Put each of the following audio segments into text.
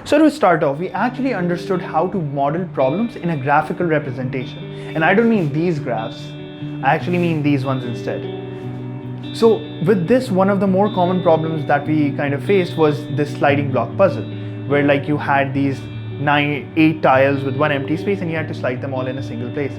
So to start off, we actually understood how to model problems in a graphical representation. And I don't mean these graphs, I actually mean these ones instead. So with this, one of the more common problems that we kind of faced was this sliding block puzzle, where like you had these 8 tiles with one empty space and you had to slide them all in a single place.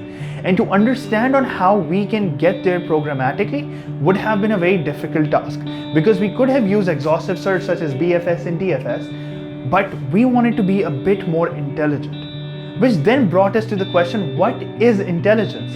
And to understand on how we can get there programmatically would have been a very difficult task, because we could have used exhaustive search such as BFS and DFS, but we wanted to be a bit more intelligent, which then brought us to the question, what is intelligence?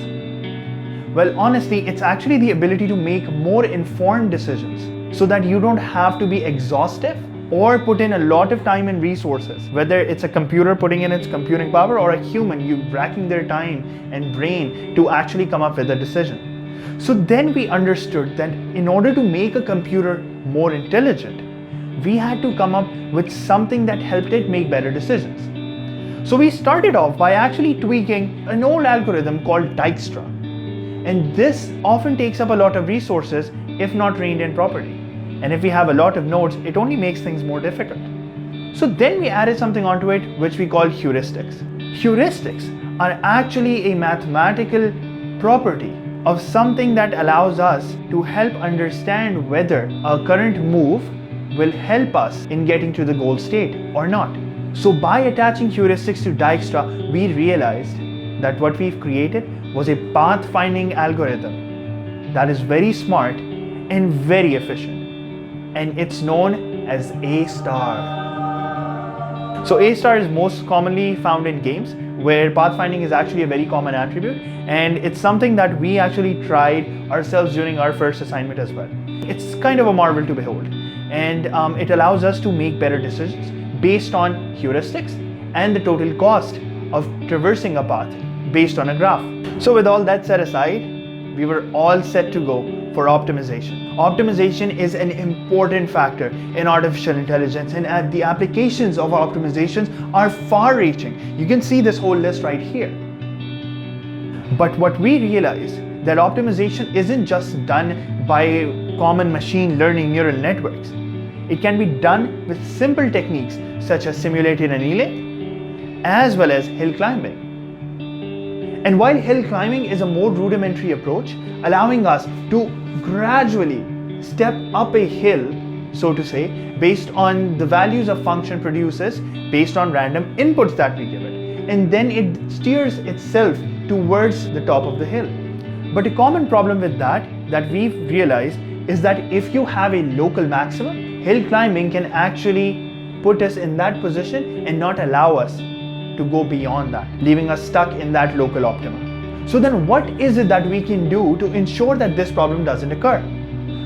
Well, honestly, it's actually the ability to make more informed decisions so that you don't have to be exhaustive or put in a lot of time and resources, whether it's a computer putting in its computing power or a human racking their time and brain to actually come up with a decision. So then we understood that in order to make a computer more intelligent, we had to come up with something that helped it make better decisions. So we started off by actually tweaking an old algorithm called Dijkstra. And this often takes up a lot of resources if not trained in properly. And if we have a lot of nodes, it only makes things more difficult. So then we added something onto it which we call heuristics. Heuristics are actually a mathematical property of something that allows us to help understand whether a current move will help us in getting to the goal state or not. So by attaching heuristics to Dijkstra, we realized that what we've created was a path-finding algorithm that is very smart and very efficient. And it's known as A star. So A star is most commonly found in games, where pathfinding is actually a very common attribute, and it's something that we actually tried ourselves during our first assignment as well. It's kind of a marvel to behold, and it allows us to make better decisions based on heuristics and the total cost of traversing a path based on a graph. So with all that set aside, we were all set to go for optimization. Optimization is an important factor in artificial intelligence, and the applications of optimizations are far-reaching. You can see this whole list right here. But what we realized, that optimization isn't just done by common machine learning neural networks. It can be done with simple techniques such as simulated annealing as well as hill climbing. And while hill climbing is a more rudimentary approach, allowing us to gradually step up a hill, so to say, based on the values a function produces based on random inputs that we give it. And then it steers itself towards the top of the hill. But a common problem with that we've realized is that if you have a local maximum, hill climbing can actually put us in that position and not allow us to go beyond that, leaving us stuck in that local optimum. So then what is it that we can do to ensure that this problem doesn't occur?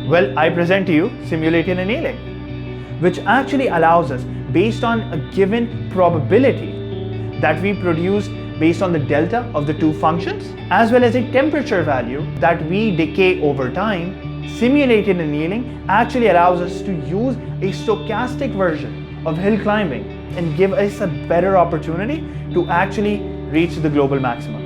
Well, I present to you simulated annealing, which actually allows us, based on a given probability that we produce based on the delta of the two functions, as well as a temperature value that we decay over time, simulated annealing actually allows us to use a stochastic version of hill climbing and give us a better opportunity to actually reach the global maximum.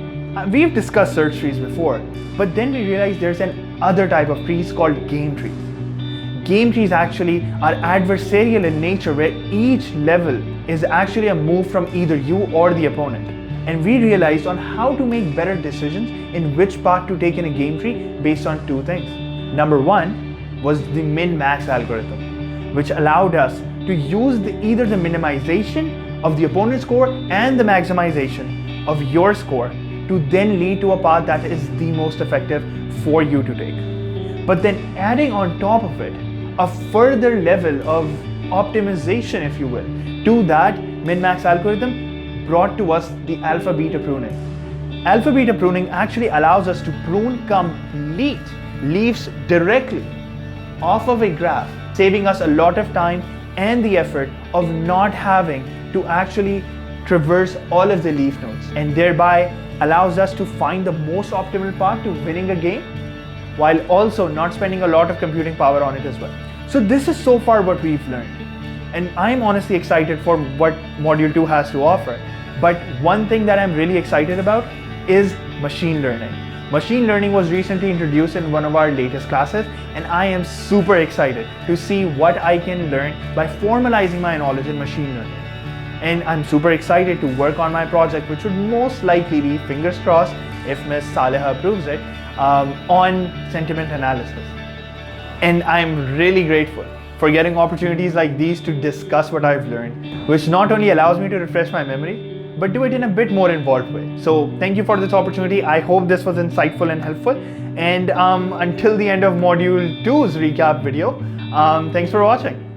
We've discussed search trees before, but then we realized there's an other type of trees called game trees. Game trees actually are adversarial in nature, where each level is actually a move from either you or the opponent. And we realized on how to make better decisions in which path to take in a game tree based on two things. Number one was the min-max algorithm, which allowed us to use either the minimization of the opponent's score and the maximization of your score to then lead to a path that is the most effective for you to take. But then adding on top of it a further level of optimization, if you will, to that min-max algorithm brought to us the alpha-beta pruning. Alpha-beta pruning actually allows us to prune complete leaves directly off of a graph, saving us a lot of time and the effort of not having to actually traverse all of the leaf nodes, and thereby allows us to find the most optimal path to winning a game while also not spending a lot of computing power on it as well. So this is so far what we've learned, and I'm honestly excited for what Module 2 has to offer. But one thing that I'm really excited about is machine learning. Machine learning was recently introduced in one of our latest classes, and I am super excited to see what I can learn by formalizing my knowledge in machine learning. and I'm super excited to work on my project, which would most likely be, fingers crossed, if Ms. Saleha approves it, on sentiment analysis. And I'm really grateful for getting opportunities like these to discuss what I've learned, which not only allows me to refresh my memory, but do it in a bit more involved way. So thank you for this opportunity. I hope this was insightful and helpful. And until the end of module 2's recap video, thanks for watching.